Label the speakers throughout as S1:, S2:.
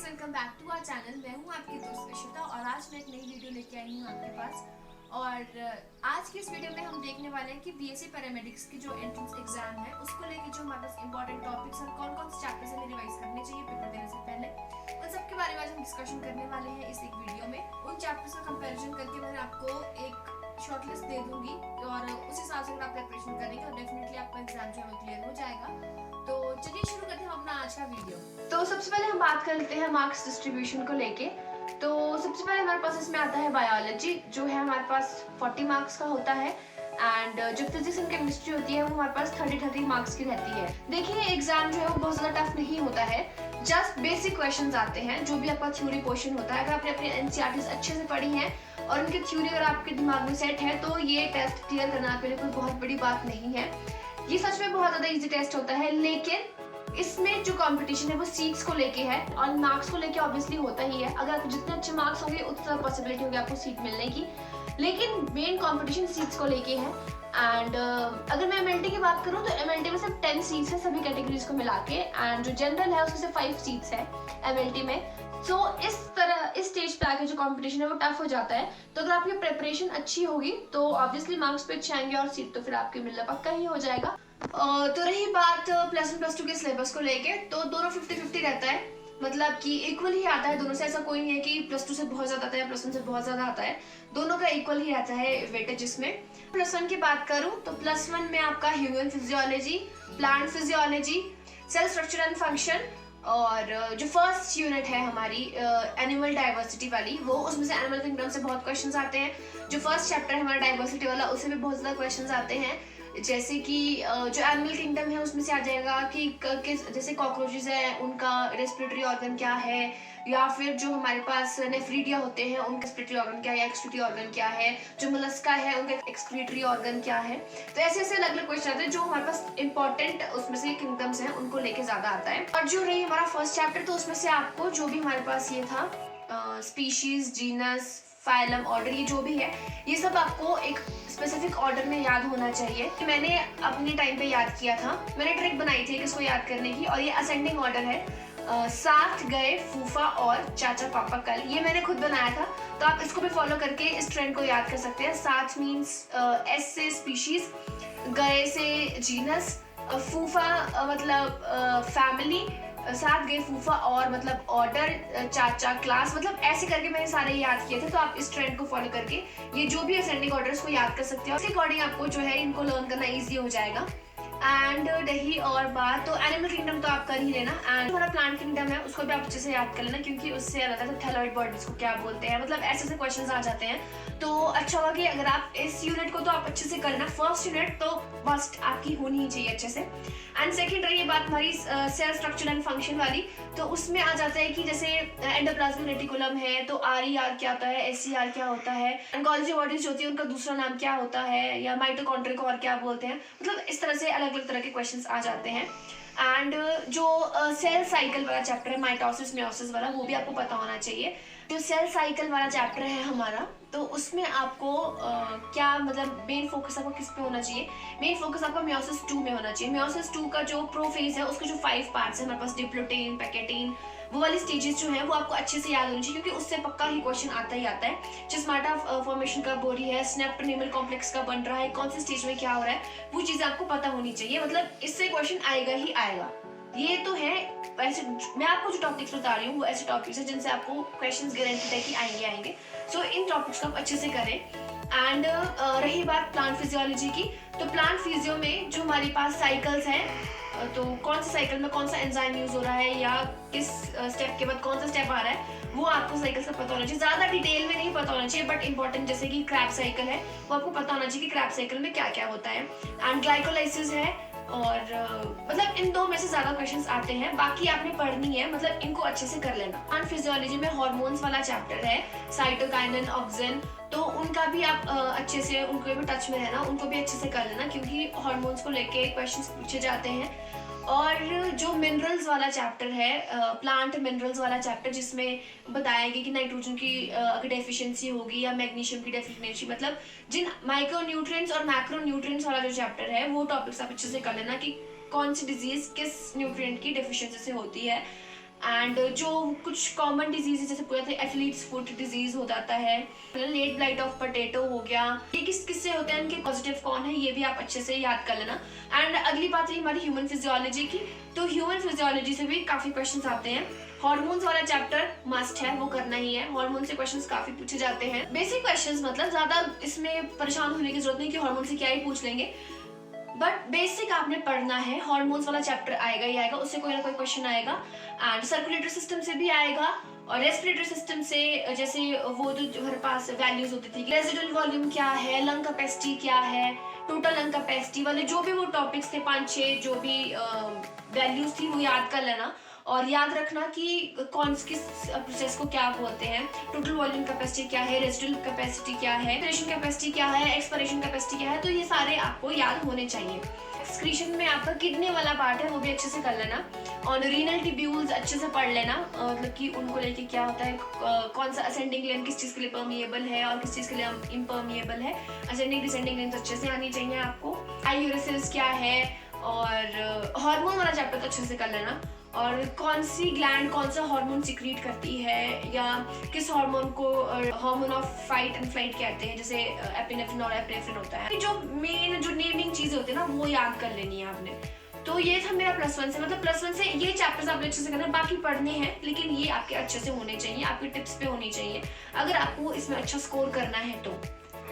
S1: Guys, welcome back to our channel. मैं हूं आपकी दोस्त इशिता और आज मैं एक नई वीडियो लेके आई हूं आपके पास। और आज की इस वीडियो में हम देखने वाले हैं कि बीएससी पैरामेडिक्स की जो एंट्रेंस एग्जाम है उसको लेके जो हमारे पास इंपॉर्टेंट टॉपिक्स और कौन कौन से चैप्टर्स हमें रिवाइज करने चाहिए पेपर देने से पहले, उन सब के बारे में आज हम डिस्कशन करने वाले हैं इस एक वीडियो में। उन चैप्टर्स का कंपेरिजन करके मैं आपको एक शॉर्टलिस्ट दे दूंगी और उस हिसाब से अगर आप प्रिपरेशन करेंगे तो डेफिनेटली आपका एग्जाम जो है क्लियर हो जाएगा। तो चलिए शुरू करते हैं हम अपना आज का वीडियो। तो सबसे पहले हम बात कर लेते हैं मार्क्स डिस्ट्रीब्यूशन को लेके। तो सबसे पहले हमारे पास इसमें आता है बायोलॉजी, जो है हमारे पास 40 मार्क्स का होता है एंड जो फिजिक्स एंड केमिस्ट्री होती है वो हमारे पास 30 मार्क्स की रहती है। देखिए एग्जाम जो है वो बहुत ज़्यादा टफ नहीं होता है, जस्ट बेसिक क्वेश्चंस आते हैं। जो भी आपका थ्योरी पोर्शन होता है, अगर आपने अपनी एनसीईआरटीज़ अच्छे से पढ़ी हैं और उनकी थ्योरी अगर आपके दिमाग में सेट है तो ये टेस्ट क्लियर करना आपके लिए कोई बहुत बड़ी बात नहीं है। ये सच में बहुत ज़्यादा इजी टेस्ट होता है, लेकिन इसमें जो कंपटीशन है वो सीट्स को लेके है और मार्क्स को लेके ऑब्वियसली होता ही है। अगर आपको जितने अच्छे मार्क्स होंगे उतनी ज़्यादा पॉसिबिलिटी होगी आपको सीट मिलने की, लेकिन मेन कंपटीशन सीट्स को लेके है। एंड अगर मैं एमएलटी की बात करूँ तो एमएलटी में सिर्फ 10 सीट्स है सभी कैटेगरीज को मिला के, एंड जो जनरल है उसमें से 5 सीट्स है एमएलटी में। सो इस तरह इस स्टेज पे आके जो कंपटीशन है वो टफ हो जाता है। तो अगर आपकी प्रिपरेशन अच्छी होगी तो ऑब्वियसली मार्क्स पे अच्छे आएंगे और सीट तो फिर आपके मिलना पक्का ही हो जाएगा। तो रही बात प्लस 1 प्लस 2 के सिलेबस को लेके, तो दोनों 50-50 रहता है, मतलब कि इक्वल ही आता है दोनों से। ऐसा कोई नहीं है कि प्लस 2 से बहुत ज्यादा आता है या प्लस 1 से बहुत ज्यादा आता है, दोनों का इक्वल ही रहता है वेटेज इसमें। प्लस 1 की बात करूं तो प्लस 1 में आपका human physiology, plant physiology, cell structure and function, और जो फर्स्ट यूनिट है हमारी एनिमल डाइवर्सिटी वाली, वो उसमें से एनिमल किंगडम से बहुत क्वेश्चंस आते हैं। जो फर्स्ट चैप्टर है हमारा डाइवर्सिटी वाला, उससे भी बहुत ज़्यादा क्वेश्चंस आते हैं। जैसे कि जो एनिमल किंगडम है उसमें से आ जाएगा कि जैसे कॉकरोचेस है उनका रेस्पिरेटरी ऑर्गन क्या है, या फिर जो हमारे पास नेफ्रीडिया होते हैं उनका रेस्पिरेटरी ऑर्गन क्या है या एक्सक्रीटरी ऑर्गन क्या है, जो मोलस्का है उनका एक्सक्रीटरी ऑर्गन क्या है। तो ऐसे ऐसे अलग अलग क्वेश्चन आते हैं जो हमारे पास इंपॉर्टेंट उसमें से किंगडम्स हैं उनको लेके ज्यादा आता है। और जो रही हमारा फर्स्ट चैप्टर, तो उसमें से आपको जो भी हमारे पास ये था स्पीशीज, जीनस, फाइलम, ऑर्डर, ये जो भी है ये सब आपको एक स्पेसिफिक ऑर्डर में याद होना चाहिए। मैंने अपने टाइम पे याद किया था, मैंने ट्रिक बनाई थी इसको याद करने की, और ये असेंडिंग ऑर्डर है। साथ गए फूफा और चाचा पापा कल, ये मैंने खुद बनाया था, तो आप इसको भी फॉलो करके इस ट्रेंड को याद कर सकते हैं। साथ मीन्स एस से स्पीशीज, गए से जीनस, फूफा मतलब फैमिली, साथ गए फूफा और मतलब ऑर्डर, चाचा क्लास, मतलब ऐसे करके मैंने सारे याद किए थे। तो आप इस ट्रेंड को फॉलो करके ये जो भी असेंडिंग ऑर्डर को याद कर सकते हो, उसके अकॉर्डिंग आपको जो है इनको लर्न करना ईजी हो जाएगा। एंड रही और बात तो एनिमल किंगडम तो आप कर ही लेना, एंड हमारा प्लांट किंगडम है उसको भी आप अच्छे से याद कर लेना, क्योंकि उससे अलग है थैलॉइड बॉडीज को क्या बोलते हैं, मतलब ऐसे ऐसे क्वेश्चंस आ जाते हैं। तो अच्छा होगा कि अगर आप इस यूनिट को तो आप अच्छे से करना, फर्स्ट यूनिट तो मस्ट आपकी होनी ही चाहिए अच्छे से। एंड सेकेंड रही बात हमारी सेल स्ट्रक्चर एंड फंक्शन वाली, तो उसमें आ जाता है कि जैसे एंडोप्लाज्मिक रेटिकुलम है तो आर क्या होता है, एस क्या होता है, गोल्गी बॉडीज होती है उनका दूसरा नाम क्या होता है, या माइटोकॉन्ड्रिया को और क्या बोलते हैं, मतलब इस तरह से अलग अलग तरह के क्वेश्चंस आ जाते हैं। एंड जो सेल साइकिल वाला चैप्टर है, माइटोसिस मेयोसिस वाला, वो भी आपको पता होना चाहिए। जो सेल साइकिल वाला चैप्टर है हमारा, तो उसमें आपको क्या मतलब मेन फोकस आपको किस पे होना चाहिए, मेन फोकस आपका मेयोसिस 2 में होना चाहिए। मेयोसिस 2 का जो प्रोफेज है उसके जो 5 पार्ट्स है हमारे पास, डिप्लोटेन, पैकेटेन, वो वाली स्टेजेस जो है वो आपको अच्छे से याद होनी चाहिए, क्योंकि उससे पक्का ही क्वेश्चन आता ही आता है। जिस्माटा फॉर्मेशन का बॉडी है, स्नेप्टोनेमल कॉम्प्लेक्स का बन रहा है, कौन से स्टेज में क्या हो रहा है, वो चीज़ आपको पता होनी चाहिए, मतलब इससे क्वेश्चन आएगा ही आएगा। ये तो है, वैसे मैं आपको जो टॉपिक्स बता रही हूँ वो ऐसे टॉपिक्स है जिनसे आपको क्वेश्चंस गारंटीड है कि आएंगे। सो इन टॉपिक्स को आप अच्छे से करें। एंड रही बात प्लांट फिजियोलॉजी की, तो प्लांट फिजियो में जो हमारे पास साइकिल्स हैं, तो कौन सा साइकिल में कौन सा एंजाइम यूज हो रहा है या किस स्टेप के बाद कौन सा स्टेप आ रहा है, वो आपको साइकिल का पता होना चाहिए। ज्यादा डिटेल में नहीं पता होना चाहिए, बट इंपॉर्टेंट जैसे कि क्रैब साइकिल है वो आपको पता होना चाहिए कि क्रैब साइकिल में क्या क्या होता है। एंड ग्लाइकोलाइसिस है, और मतलब इन दो में से ज्यादा क्वेश्चंस आते हैं, बाकी आपने पढ़नी है, मतलब इनको अच्छे से कर लेना। प्लांट फिजियोलॉजी में हार्मोन्स वाला चैप्टर है, साइटोकाइनिन, ऑक्सिन, तो उनका भी आप अच्छे से उनको भी टच में रहना, उनको भी अच्छे से कर लेना, क्योंकि हार्मोन्स को लेके क्वेश्चंस पूछे जाते हैं। और जो मिनरल्स वाला चैप्टर है, प्लांट मिनरल्स वाला चैप्टर, जिसमें बताया गया कि नाइट्रोजन की अगर डेफिशिएंसी होगी या मैग्नीशियम की डेफिशिएंसी, मतलब जिन माइक्रो न्यूट्रिएंट्स और मैक्रो न्यूट्रिएंट्स वाला जो चैप्टर है वो टॉपिक्स आप अच्छे से कर लेना कि कौन सी डिजीज किस न्यूट्रिएंट की डेफिशिएंसी से होती है। एंड जो कुछ कॉमन डिजीज जैसे पूछा था एथलीट्स फुट डिजीज हो जाता है, लेट ब्लाइट ऑफ पोटैटो हो गया, ये किस किससे होते हैं, इनके पॉजिटिव कौन है, ये भी आप अच्छे से याद कर लेना। एंड अगली बात रही हमारी ह्यूमन फिजियोलॉजी की, तो ह्यूमन फिजियोलॉजी से भी काफी क्वेश्चंस आते हैं। हार्मोन्स वाला चैप्टर मस्ट है, वो करना ही है। हार्मोन से क्वेश्चंस काफी पूछे जाते हैं, बेसिक क्वेश्चंस, मतलब ज्यादा इसमें परेशान होने की जरूरत नहीं कि हार्मोन से क्या ही पूछ लेंगे, बट बेसिक आपने पढ़ना है। हार्मोन्स वाला चैप्टर आएगा ही आएगा, उससे कोई ना कोई क्वेश्चन आएगा। एंड सर्कुलेटरी सिस्टम से भी आएगा, और रेस्पिरेटरी सिस्टम से जैसे वो जो हमारे पास वैल्यूज होती थी, रेजिडुअल वॉल्यूम क्या है, लंग कैपेसिटी क्या है, टोटल लंग कैपेसिटी वाले जो भी वो टॉपिक्स थे 5-6 जो भी वैल्यूज थी वो याद कर लेना। और याद रखना कि कौन किस प्रोसेस को क्या बोलते हैं, टोटल वॉल्यूम कैपेसिटी क्या है, रेजिडुअल कैपेसिटी क्या है, एक्सपिरेशन कैपेसिटी क्या है, एक्सपिरेशन कैपेसिटी क्या है, तो ये सारे आपको याद होने चाहिए। एक्सक्रीशन में आपका किडनी वाला पार्ट है, वो भी अच्छे से कर लेना। और रीनल ट्यूब्यूल्स अच्छे से पढ़ लेना, मतलब कि उनको लेके क्या होता है, कौन सा असेंडिंग लेन किस चीज़ के लिए परमिएबल है और किस चीज़ के लिए इम्परमिएबल है, असेंडिंग डिसेंडिंग लेन अच्छे से आनी चाहिए आपको। आईयूरेसिस क्या है, और हार्मोन वाला चैप्टर तो अच्छे से कर लेना, और कौन सी ग्लैंड कौन सा हार्मोन सिक्रीट करती है, या किस हार्मोन को hormone of fight and flight कहते हैं, जैसे एपिनेफ्रिन और एपिनेफ्रिन होता है। जो मेन जो नेमिंग चीजें होती है ना, वो याद कर लेनी है आपने। तो ये था मेरा +1 से, मतलब +1 से ये चैप्टर्स आपने अच्छे से करना है, बाकी पढ़ने हैं लेकिन ये आपके अच्छे से होने चाहिए, आपके टिप्स पे होनी चाहिए अगर आपको इसमें अच्छा स्कोर करना है। तो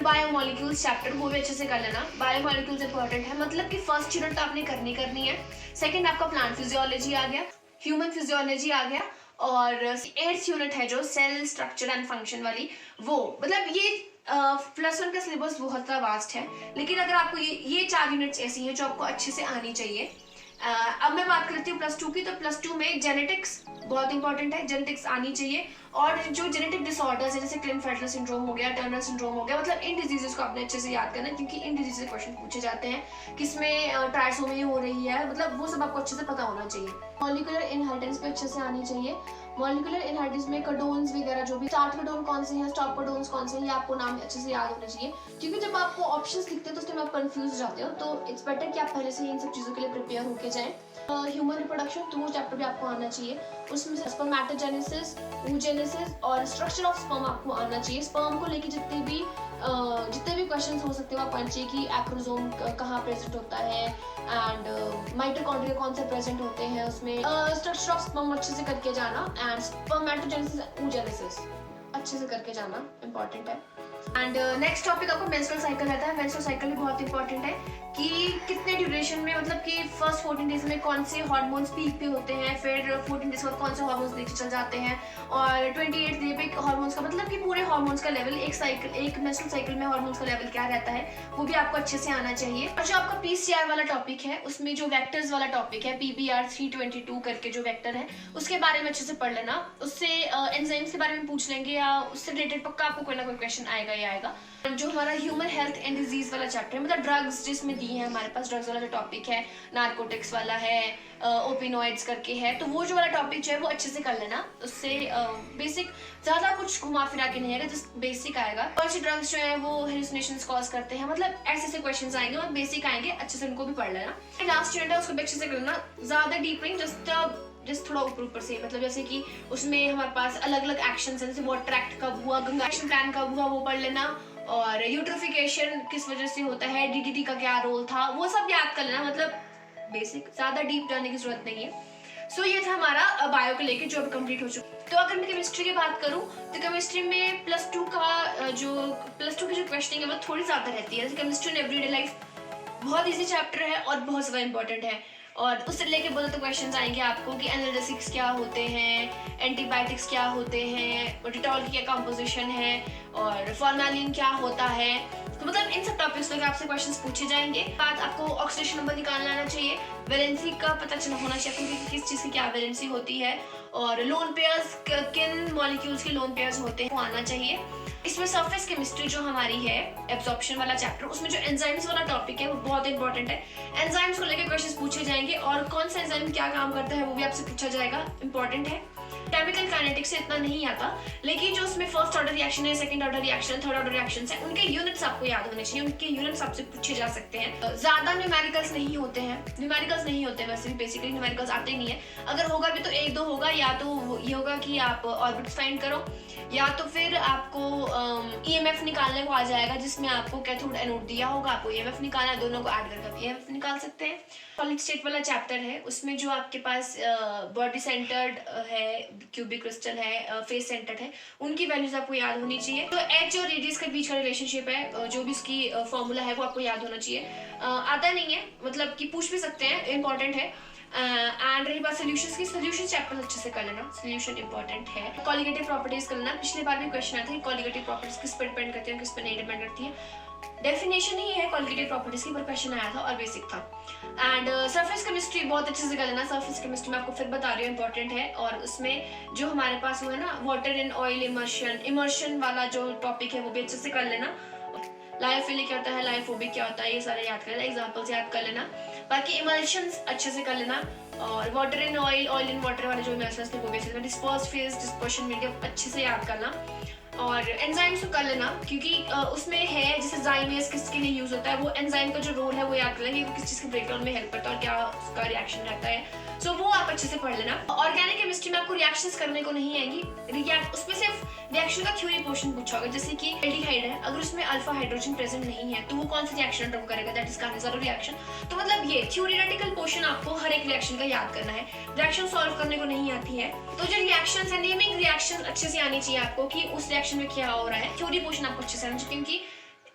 S1: बायोमोलिक्यूल्स चैप्टर वो भी अच्छे से कर लेना। बायोमोलिक्यूल्स इंपॉर्टेंट है, मतलब कि फर्स्ट यूनिट तो आपने करनी है। सेकंड आपका प्लांट फिजियोलॉजी आ गया, ह्यूमन फिजियोलॉजी आ गया, और 8th यूनिट है जो सेल स्ट्रक्चर एंड फंक्शन वाली, वो मतलब ये +1 का सिलेबस बहुत वास्ट है, लेकिन अगर आपको ये 4 यूनिट्स ऐसी हैं जो आपको अच्छे से आनी चाहिए। अब मैं बात करती हूँ +2 की, तो +2 में जेनेटिक्स बहुत इंपॉर्टेंट है, जेनेटिक्स आनी चाहिए। और जो जेनेटिक डिसऑर्डर्स है जैसे क्लिन-फेटलर सिंड्रोम हो गया, टर्नर सिंड्रोम हो गया, मतलब इन डिजीजेस को आपने अच्छे से याद करना है, क्योंकि इन डिजीज से क्वेश्चन पूछे जाते हैं, किसमें ट्राइसोमी हो रही है, मतलब वो सब आपको अच्छे से पता होना चाहिए। मॉलिक्यूलर इनहेरिटेंस भी अच्छे से आनी चाहिए। मॉलिक्यूलर इनहेरिटेंस में कोडोन्स वगैरह जो भी, स्टार्ट कोडोन कौन से हैं, स्टॉप कोडोन्स कौन से हैं, ये आपको नाम अच्छे से याद होने चाहिए, क्योंकि जब आपको ऑप्शंस लिखते हैं तो उस टाइम आप कंफ्यूज हो जाते हो, तो इट्स बेटर कि आप पहले से इन सब चीज़ों के लिए प्रिपेयर होके जाएं। ह्यूमन रिप्रोडक्शन, तो वो चैप्टर भी आपको आना चाहिए, उसमें स्पर्मेटोजेनेसिस, oogenesis और स्ट्रक्चर ऑफ स्पर्म आपको आना चाहिए। स्पर्म को लेके जितने भी क्वेश्चंस हो सकते हैं आप आना चाहिए कि एक्रोसोम कहाँ प्रेजेंट होता है, एंड माइटोकॉन्ड्रिया कौन से प्रेजेंट होते हैं उसमें, स्ट्रक्चर ऑफ स्पर्म अच्छे से करके जाना, एंड स्पर्मेटोजेनेसिस oogenesis अच्छे से करके जाना इंपॉर्टेंट है। एंड नेक्स्ट टॉपिक आपको मेंस्ट्रुअल साइकिल रहता है। मेंस्ट्रुअल साइकिल भी बहुत इंपॉर्टेंट है कि कितने ड्यूरेशन में, मतलब कि फर्स्ट 14 डेज में कौन से हार्मोन्स पीक पे होते हैं, फिर 14 डेज बाद कौन से हार्मोन्स नीचे चल जाते हैं, और 28 डे पे हार्मोन्स का, मतलब कि पूरे हार्मोन्स का लेवल, एक मेंस्ट्रुअल साइकिल में हार्मोन्स का लेवल क्या रहता है, वो भी आपको अच्छे से आना चाहिए। और जो आपका PCR वाला टॉपिक है, उसमें जो वेक्टर्स वाला टॉपिक है, PBR 322 करके जो वेक्टर है, उसके बारे में अच्छे से पढ़ लेना। उससे एंजाइम्स के बारे में पूछ लेंगे, या उससे रिलेटेड पक्का आपको कोई ना कोई क्वेश्चन आएगा ही आएगा। जो हमारा ह्यूमन हेल्थ एंड डिजीज वाला चैप्टर है, मतलब ड्रग्स जिसमें दी है हमारे पास, ड्रग्स वाला जो टॉपिक है, नार्कोटिक्स वाला है, ओपिनॉइड्स करके है, तो वो जो वाला टॉपिक जो है वो अच्छे से कर लेना। उससे बेसिक ज्यादा कुछ घुमा फिरा के नहीं आएगा, जस्ट बेसिक आएगा। कौन से ड्रग्स जो है वो हेलुसिनेशंस कॉज करते हैं, मतलब ऐसे क्वेश्चंस आएंगे और बेसिक आएंगे, अच्छे से उनको भी पढ़ लेना। लास्ट यूनिट है उसको भी अच्छे से कर लेना, ज्यादा डीप नहीं, जस्ट थोड़ा ऊपर से, मतलब जैसे कि उसमें हमारे पास अलग अलग एक्शन है, जैसे वाटर एक्ट कब हुआ, गंगा एक्शन प्लान कब हुआ, वो पढ़ लेना, और यूट्रोफिकेशन किस वजह से होता है, DDT का क्या रोल था, वो सब याद कर लेना, मतलब बेसिक, ज्यादा डीप जाने की जरूरत नहीं है। सो ये था हमारा बायो को लेके जो अब कंप्लीट हो चुका। तो अगर मैं केमिस्ट्री की बात करूँ तो केमिस्ट्री में +2 की जो क्वेश्चनिंग है वो थोड़ी ज्यादा रहती है। केमिस्ट्री इन एवरीडे लाइफ बहुत इजी चैप्टर है और बहुत ज्यादा इंपॉर्टेंट है, और उससे लेके बहुत तो क्वेश्चंस आएंगे आपको कि एनालिसिक्स क्या होते हैं, एंटीबायोटिक्स क्या होते हैं, डिटॉल की क्या कंपोजिशन है, और फॉर्मेलिन क्या होता है, तो मतलब इन सब टॉपिक्स पे आपसे क्वेश्चंस पूछे जाएंगे। बात आपको ऑक्सीडेशन नंबर निकालना आना चाहिए, वैलेंसी का पता चलना होना चाहिए कि किस चीज़ की क्या वैलेंसी होती है, और लोन पेयर्स किन मॉलिक्यूल्स के लोन पेयर्स होते हैं वो आना चाहिए। इसमें सरफेस केमिस्ट्री जो हमारी है, एब्जॉर्प्शन वाला चैप्टर, उसमें जो एंजाइम्स वाला टॉपिक है वो बहुत इंपॉर्टेंट है। एंजाइम्स को लेकर क्वेश्चंस पूछे जाएंगे, और कौन सा एंजाइम क्या काम करता है वो भी आपसे पूछा जाएगा, इंपॉर्टेंट है। केमिकल काइनेटिक्स से इतना नहीं आता, लेकिन जो उसमें फर्स्ट ऑर्डर रिएक्शन है, सेकंड ऑर्डर रिएक्शन है, थर्ड ऑर्डर रिएक्शन है, उनके यूनिट्स आपको याद होने चाहिए, उनके यूनिट्स आपसे पूछे जा सकते हैं। ज्यादा न्यूमेरिकल्स नहीं होते हैं, वैसे भी बेसिकली न्यूमेरिकल्स आते ही नहीं है। अगर होगा भी तो एक दो होगा, या तो ये होगा कि आप ऑर्बिट्स फाइंड करो, या तो फिर आपको ईएमएफ निकालने को आ जाएगा, जिसमें आपको कैथोड एनोड दिया होगा, आपको ईएमएफ निकालना है, दोनों को ऐड करके ईएमएफ निकाल सकते हैं। सॉलिड स्टेट वाला चैप्टर है, उसमें जो आपके पास बॉडी सेंटर्ड है, क्यूबिक क्रिस्टल है, फेस सेंटर्ड है, उनकी वैल्यूज आपको याद होनी चाहिए। तो एच और रेडियस के बीच का रिलेशनशिप है, जो भी इसकी फॉर्मूला है वो आपको याद होना चाहिए। आता नहीं है, मतलब कि पूछ भी सकते हैं, इंपॉर्टेंट है। एंड रही बात सोल्यूशंस की, सोल्यूशन चैप्टर अच्छे से कर लेना, सोल्यूशन इंपॉर्टेंट है। कॉलिगेटिव प्रॉपर्टीज कर लेना, पिछले बार भी क्वेश्चन आया था कि कॉलिगेटिव प्रॉपर्टीज किस पर डिपेंड करती है, किस पर नहीं डिपेंड करती है। डेफिनेशन ही है कॉलिगेटिव प्रॉपर्टीज की, पर क्वेश्चन आया था और बेसिक था। एंड सरफेस केमिस्ट्री बहुत अच्छे से कर लेना, सरफेस केमिस्ट्री में आपको फिर बता रही हूँ, इंपॉर्टेंट है। और उसमें जो हमारे पास वो है ना, वाटर इन ऑयल इमर्शन वाला जो टॉपिक है वो भी अच्छे से कर लेना। लायोफिलिक क्या होता है, लायोफोबिक क्या होता है, ये सारे याद कर लेना, एग्जांपल्स याद कर लेना। बाकी इमल्शंस अच्छे से कर लेना, और water in oil in water वाले जो इमल्शंस थे वो भी डिस्पर्स फेज, डिस्पर्शन मीडियम अच्छे से याद करना। और एंजाइम्स को कर लेना, क्योंकि उसमें है जैसे जाइमेस किसके लिए यूज होता है, वो एंजाइम का जो रोल है वो याद कर लेना, वो किस चीज के ब्रेकडाउन में हेल्प करता है और क्या उसका रिएक्शन रहता है। सो वो आप अच्छे से पढ़ लेना। ऑर्गेनिक केमिस्ट्री में आपको रिएक्शंस करने को नहीं आएंगी, उसमें सिर्फ रिएक्शन का थ्योरी पोर्शन पूछा होगा, जैसे कि एल्डिहाइड है, अगर उसमें अल्फा हाइड्रोजन प्रेजेंट नहीं है तो वो कौन सा रिएक्शन अंडरगो करेगा, दैट इज कार्निज़ारो रिएक्शन। तो मतलब ये थ्योरेटिकल पोर्शन आपको हर एक रिएक्शन का याद करना है, रिएक्शन सॉल्व करने को नहीं आती है। तो जो रिएक्शंस है, नेमिंग रिएक्शन अच्छे से आनी चाहिए आपको कि उस रिएक्शन में क्या हो रहा है। थ्योरी पोर्शन आपको अच्छे से आना चाहिए, क्योंकि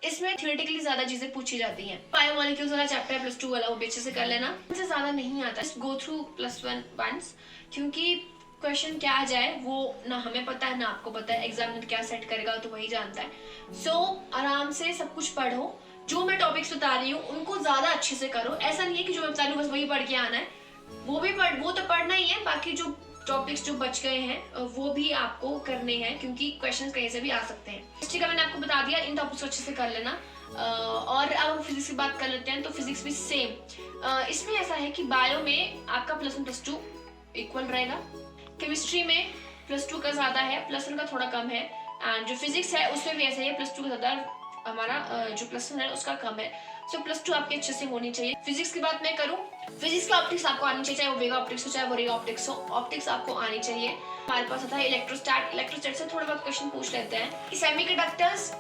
S1: इसमें थ्योरेटिकली ज्यादा चीजें पूछी जाती हैं। बायोमोलिक्यूल्स वाला चैप्टर है +2 वाला, वो भी अच्छे से कर लेना, इससे ज्यादा नहीं आता, गो थ्रू +1 वंस, क्योंकि क्वेश्चन क्या आ जाए वो ना हमें पता है ना आपको पता है, एग्जामिनर क्या सेट करेगा तो वही जानता है। सो आराम से सब कुछ पढ़ो, जो मैं टॉपिक्स बता रही हूँ उनको ज्यादा अच्छे से करो। ऐसा नहीं है कि जो मैं बता रही हूँ बस वही पढ़ के आना है, वो तो पढ़ना ही है, बाकी जो टॉपिक्स जो बच गए हैं वो भी आपको करने हैं, क्योंकि क्वेश्चंस कहीं से भी आ सकते हैं। हिस्ट्री का मैंने आपको बता दिया, इन टॉपिक्स को अच्छे से कर लेना। और अब हम फिजिक्स की बात कर लेते हैं, तो फिजिक्स भी सेम। इसमें ऐसा है कि बायो में आपका +1 +2 इक्वल रहेगा, केमिस्ट्री में +2 का ज्यादा है, +1 का थोड़ा कम है, एंड जो फिजिक्स है उसमें भी ऐसा ही है, +2 का ज्यादा, हमारा जो +1 है उसका कम है। सो +2 आपके अच्छे से होनी चाहिए। फिजिक्स की बात मैं करूँ, फिजिक्स की ऑप्टिक्स आपको आनी चाहिए, चाहे वो वेगा ऑप्टिक्स हो चाहे वो रे ऑप्टिक्स हो, ऑप्टिक्स आपको आनी चाहिए। हमारे पास आता है इलेक्ट्रोस्टैट से थोड़ा बहुत क्वेश्चन पूछ लेते हैं। सेमीकंडक्टर्स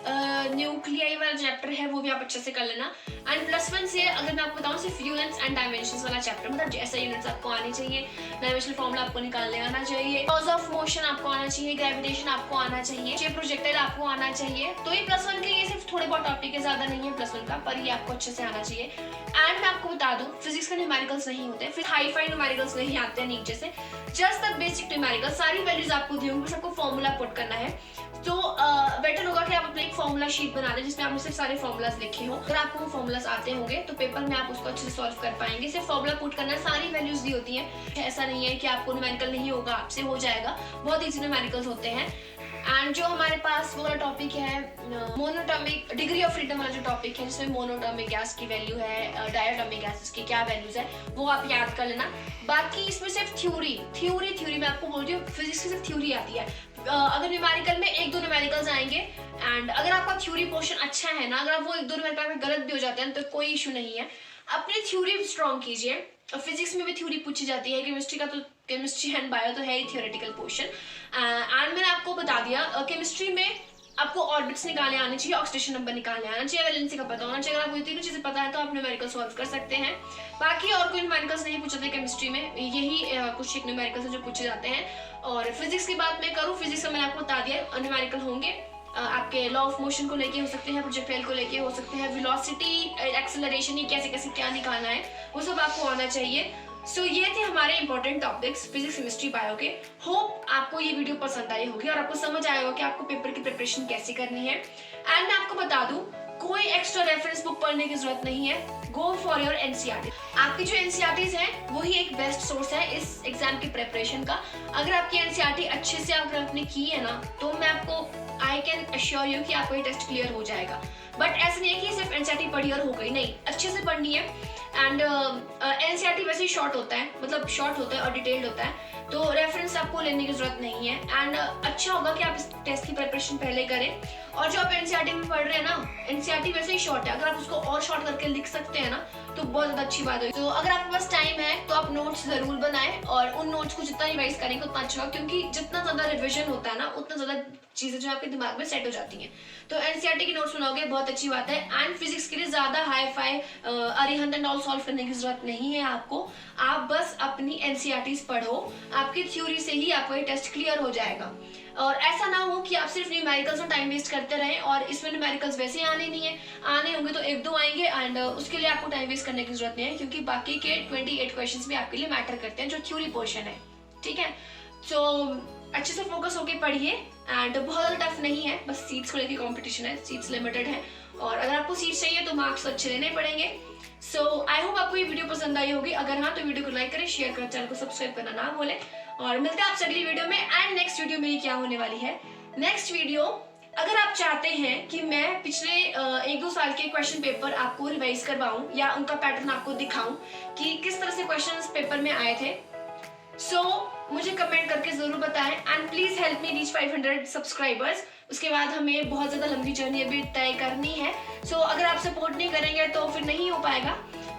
S1: न्यूक्लियाई वाला चैप्टर है, वो भी आप अच्छे से कर लेना। एंड +1 से अगर मैं आपको बताऊं, सिर्फ यूनिट्स एंड डायमेंशंस वाला चैप्टर, मतलब ऐसा यूनिट्स आपको आनी चाहिए, डायमेंशनल फॉर्मूला आपको निकालने आना चाहिए, लॉज ऑफ मोशन आपको आना चाहिए, ग्रेविटेशन आपको आना चाहिए, शेप प्रोजेक्टाइल आपको आना चाहिए। तो ये +1 के ये सिर्फ थोड़े बहुत टॉपिक है, ज्यादा नहीं है +1 का, पर ये आपको अच्छे से आना चाहिए। एंड मैं आपको बता दूं, फिजिक्स के न्यूमेरिकल्स नहीं होते, फिर हाई-फाई न्यूमेरिकल्स नहीं आते हैं नीचे से, जस्ट द बेसिक न्यूमेरिकल्स, सारी वैल्यूज आपको दी होंगी, सबको फॉर्मूला पुट करना है। तो बेटर होगा कि आप अपना एक फॉर्मूला शीट बना दें जिसमें आपने सिर्फ सारे फॉर्मूलाज लिखे हो। अगर आपको वो फॉर्मूलाज आते होंगे तो पेपर में आप उसको अच्छे से सॉल्व कर पाएंगे। सिर्फ फॉर्मूला पुट करना, सारी वैल्यूज दी होती हैं, ऐसा नहीं है कि आपको न्यूमेरिकल नहीं होगा, आपसे हो जाएगा, बहुत ईजी न्यूमेरिकल्स होते हैं। एंड जो हमारे पास वो वाला टॉपिक है मोनोटॉमिक डिग्री ऑफ फ्रीडम वाला जो टॉपिक है, जिसमें मोनोटॉमिक गैस की वैल्यू है, डायटोमिक गैसेस की क्या वैल्यूज है, वो आप याद कर लेना। बाकी इसमें सिर्फ थ्योरी मैं आपको बोल रही हूँ, फिजिक्स की सिर्फ थ्योरी आती है। अगर न्यूमेरिकल में 1-2 न्यूमेरिकल्स आएंगे, एंड अगर आपका थ्योरी पोर्शन अच्छा है ना, अगर वो 1-2 न्यूमेरिकल में गलत भी हो जाते हैं तो कोई इशू नहीं है, अपनी थ्योरी स्ट्रॉन्ग कीजिए। फिजिक्स में भी थ्योरी पूछी जाती है, केमिस्ट्री का तो केमिस्ट्री एंड बायो तो है ही थियोरेटिकल पोर्शन। एंड मैंने आपको बता दिया, केमिस्ट्री में आपको ऑर्बिट्स निकालने आने चाहिए, ऑक्सीडेशन नंबर निकालने आना चाहिए, वैलेंसी का पता होना चाहिए। अगर आपको ये तीनों चीजें पता है तो आप न्यूमेरिकल सॉल्व कर सकते हैं। बाकी और कोई न्यूमेरिकल्स नहीं पूछे थे केमिस्ट्री में, यही कुछ एक न्यूमेरिकल्स जो पूछे जाते हैं। और फिजिक्स की बात मैं करूँ, फिजिक्स का मैंने आपको बता दिया, न्यूमेरिकल होंगे, आपके लॉ ऑफ मोशन को लेके हो सकते हैं, प्रोजेक्टाइल को लेके हो सकते हैं, वेलोसिटी, एक्सेलरेशन, ये कैसे कैसे क्या निकालना है वो सब आपको आना चाहिए। सो ये थे हमारे important topics physics, chemistry, bio के। होप आपको ये वीडियो पसंद आई होगी और आपको समझ आया होगा कि आपको पेपर की प्रिपरेशन कैसे करनी है। एंड मैं आपको बता दूं, कोई एक्स्ट्रा रेफरेंस बुक पढ़ने की जरूरत नहीं है, गो फॉर योर एनसीईआरटी। आपकी जो एनसीईआरटीज हैं वही एक बेस्ट सोर्स है इस एग्जाम की प्रिपरेशन का। अगर आपकी एनसीईआरटी अच्छे से अगर आपने की है ना, तो मैं आपको आई कैन अश्योर यू कि आपको ये टेस्ट क्लियर हो जाएगा। बट ऐसा नहीं है कि सिर्फ एनसीईआरटी पढ़ी और हो गई, नहीं, अच्छे से पढ़नी है। एंड एनसीईआरटी वैसे ही शॉर्ट होता है, मतलब शॉर्ट होता है और डिटेल्ड होता है, तो रेफरेंस आपको लेने की जरूरत नहीं है। एंड अच्छा होगा कि आप इस टेस्ट की प्रिपरेशन पहले करें। और जो आप एनसीईआरटी में पढ़ रहे हैं ना, एनसीईआरटी वैसे ही शॉर्ट है, अगर आप उसको और शॉर्ट करके लिख सकते हैं ना तो बहुत ज्यादा अच्छी बात है। तो अगर आपके पास टाइम है तो आप नोट्स जरूर बनाएं और उन नोट्स को जितना रिवाइज करेंगे उतना अच्छा होगा, क्योंकि जितना ज्यादा रिविजन होता है ना उतना ज्यादा चीजें जो आपके दिमाग में सेट हो जाती हैं। तो एनसीईआरटी की नोट्स बनाओगे बहुत अच्छी बात है। एंड फिजिक्स के लिए ज्यादा hi fi Arihant and all solve करने की जरूरत नहीं है आपको, आप बस अपनी एनसीईआरटी पढ़ो, आपकी थ्योरी से ही आपका ये टेस्ट क्लियर हो जाएगा। और ऐसा ना हो कि आप सिर्फ न्यूमेरिकल्स में टाइम वेस्ट करते रहें, और इसमें न्यूमेरिकल्स वैसे आने नहीं है, आने होंगे तो 1-2 आएंगे एंड उसके लिए आपको टाइम वेस्ट करने की जरूरत नहीं है, क्योंकि बाकी के 28 क्वेश्चंस भी आपके लिए मैटर करते हैं जो थ्योरी पोर्शन है। ठीक है, तो अच्छे से फोकस होके पढ़िए एंड बहुत टफ नहीं है, बस सीट्स को लेके कंपटीशन है, सीट्स लिमिटेड है और अगर आपको सीट्स चाहिए तो मार्क्स अच्छे लेने पड़ेंगे। सो आई होप आपको ये वीडियो पसंद आई होगी, अगर हाँ तो वीडियो को लाइक करें, शेयर करें, चैनल को सब्सक्राइब करना ना भूलें और मिलते हैं आपसे अगली वीडियो में। एंड नेक्स्ट वीडियो मेरी क्या होने वाली है, नेक्स्ट वीडियो अगर आप चाहते हैं कि मैं पिछले 1-2 साल के क्वेश्चन पेपर आपको रिवाइज करवाऊं या उनका पैटर्न आपको दिखाऊं कि किस तरह से क्वेश्चंस पेपर में आए थे, सो मुझे कमेंट करके जरूर बताएं and please help me reach 500 subscribers. उसके बाद हमें बहुत ज्यादा लंबी जर्नी अभी तय करनी है, सो अगर आप सपोर्ट नहीं करेंगे तो फिर नहीं हो पाएगा।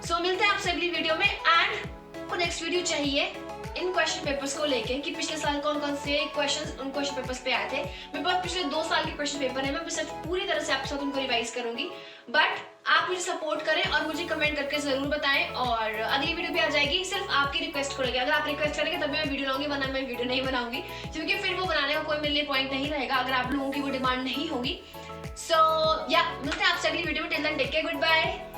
S1: सो मिलते हैं आपसे अगली वीडियो में। एंड आपको नेक्स्ट वीडियो चाहिए इन क्वेश्चन पेपर्स को लेके कि पिछले साल कौन कौन से क्वेश्चंस उन क्वेश्चन पेपर्स पे आए थे। मेरे पास पिछले 2 साल के क्वेश्चन पेपर है, मैं सिर्फ पूरी तरह से आपके साथ उनको रिवाइज करूंगी, बट आप मुझे सपोर्ट करें और मुझे कमेंट करके जरूर बताएं। और अगली वीडियो भी आ जाएगी सिर्फ आपकी रिक्वेस्ट को लेकर, अगर आप रिक्वेस्ट करेंगे तभी मैं वीडियो लाऊंगी, वरना मैं वीडियो नहीं बनाऊंगी, क्योंकि फिर वो बनाने का कोई मेरे लिए पॉइंट नहीं रहेगा अगर आप लोगों की वो डिमांड नहीं होगी। सो या मिलते हैं आपसे अगली वीडियो में। Till then take care, good bye.